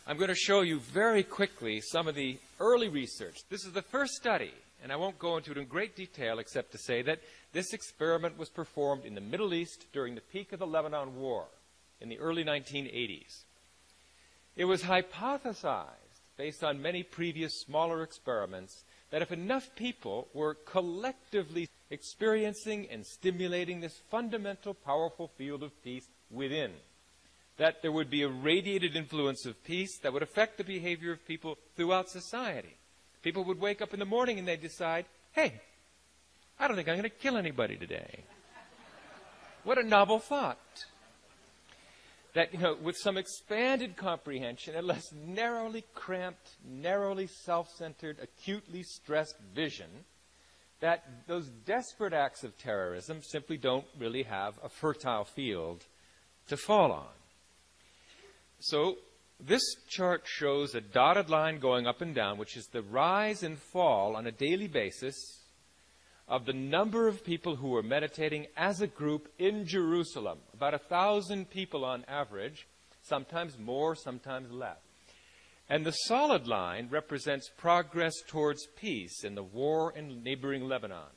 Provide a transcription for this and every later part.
I'm going to show you very quickly some of the early research. This is the first study, and I won't go into it in great detail except to say that this experiment was performed in the Middle East during the peak of the Lebanon War in the early 1980s. It was hypothesized, based on many previous smaller experiments, that if enough people were collectively experiencing and stimulating this fundamental, powerful field of peace within, that there would be a radiated influence of peace that would affect the behavior of people throughout society. People would wake up in the morning and they'd decide, hey, I don't think I'm going to kill anybody today. What a novel thought. That, with some expanded comprehension and less narrowly cramped, narrowly self-centered, acutely stressed vision, that those desperate acts of terrorism simply don't really have a fertile field to fall on. So this chart shows a dotted line going up and down, which is the rise and fall on a daily basis of the number of people who were meditating as a group in Jerusalem. About 1,000 people on average, sometimes more, sometimes less. And the solid line represents progress towards peace in the war in neighboring Lebanon.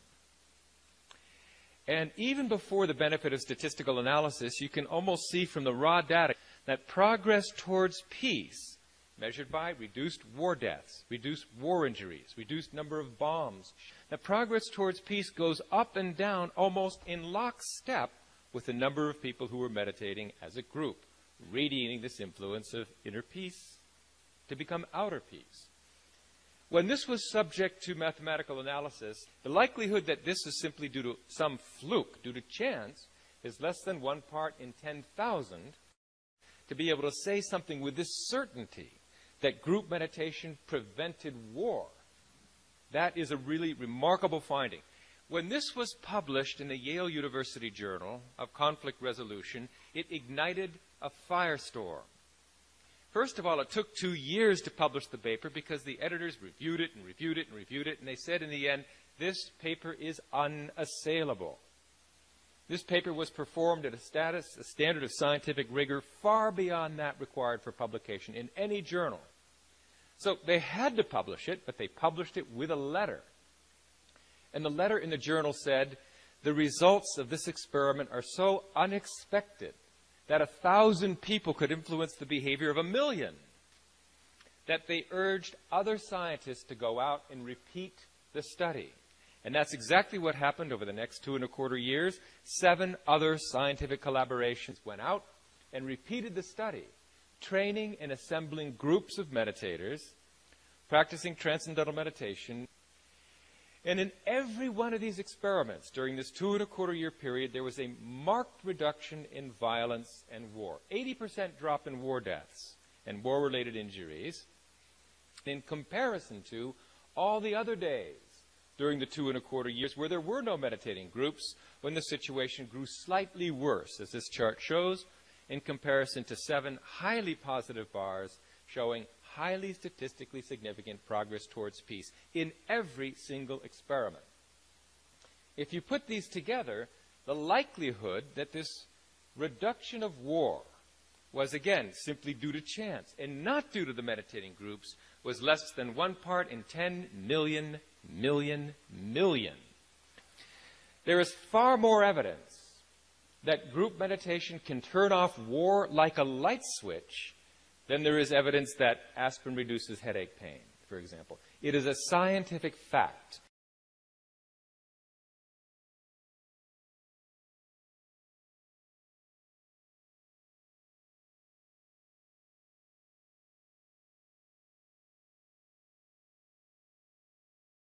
And even before the benefit of statistical analysis, you can almost see from the raw data that progress towards peace, measured by reduced war deaths, reduced war injuries, reduced number of bombs, that progress towards peace goes up and down almost in lockstep with the number of people who were meditating as a group, radiating this influence of inner peace to become outer peace. When this was subject to mathematical analysis, the likelihood that this is simply due to some fluke, due to chance, is less than 1 part in 10,000. To be able to say something with this certainty that group meditation prevented war, that is a really remarkable finding. When this was published in the Yale University Journal of Conflict Resolution, it ignited a firestorm. First of all, it took 2 years to publish the paper because the editors reviewed it and reviewed it and reviewed it, and they said in the end, this paper is unassailable. This paper was performed at a standard of scientific rigor far beyond that required for publication in any journal. So they had to publish it, but they published it with a letter. And the letter in the journal said, the results of this experiment are so unexpected that 1,000 people could influence the behavior of 1 million, that they urged other scientists to go out and repeat the study. And that's exactly what happened over the next 2¼ years. 7 other scientific collaborations went out and repeated the study, training and assembling groups of meditators, practicing Transcendental Meditation. And in every one of these experiments during this 2¼ year period, there was a marked reduction in violence and war. 80% drop in war deaths and war-related injuries in comparison to all the other days during the 2¼ years where there were no meditating groups, when the situation grew slightly worse, as this chart shows, in comparison to 7 highly positive bars showing highly statistically significant progress towards peace in every single experiment. If you put these together, the likelihood that this reduction of war was, again, simply due to chance and not due to the meditating groups was less than 1 part in 10 million. There is far more evidence that group meditation can turn off war like a light switch than there is evidence that aspirin reduces headache pain, for example. It is a scientific fact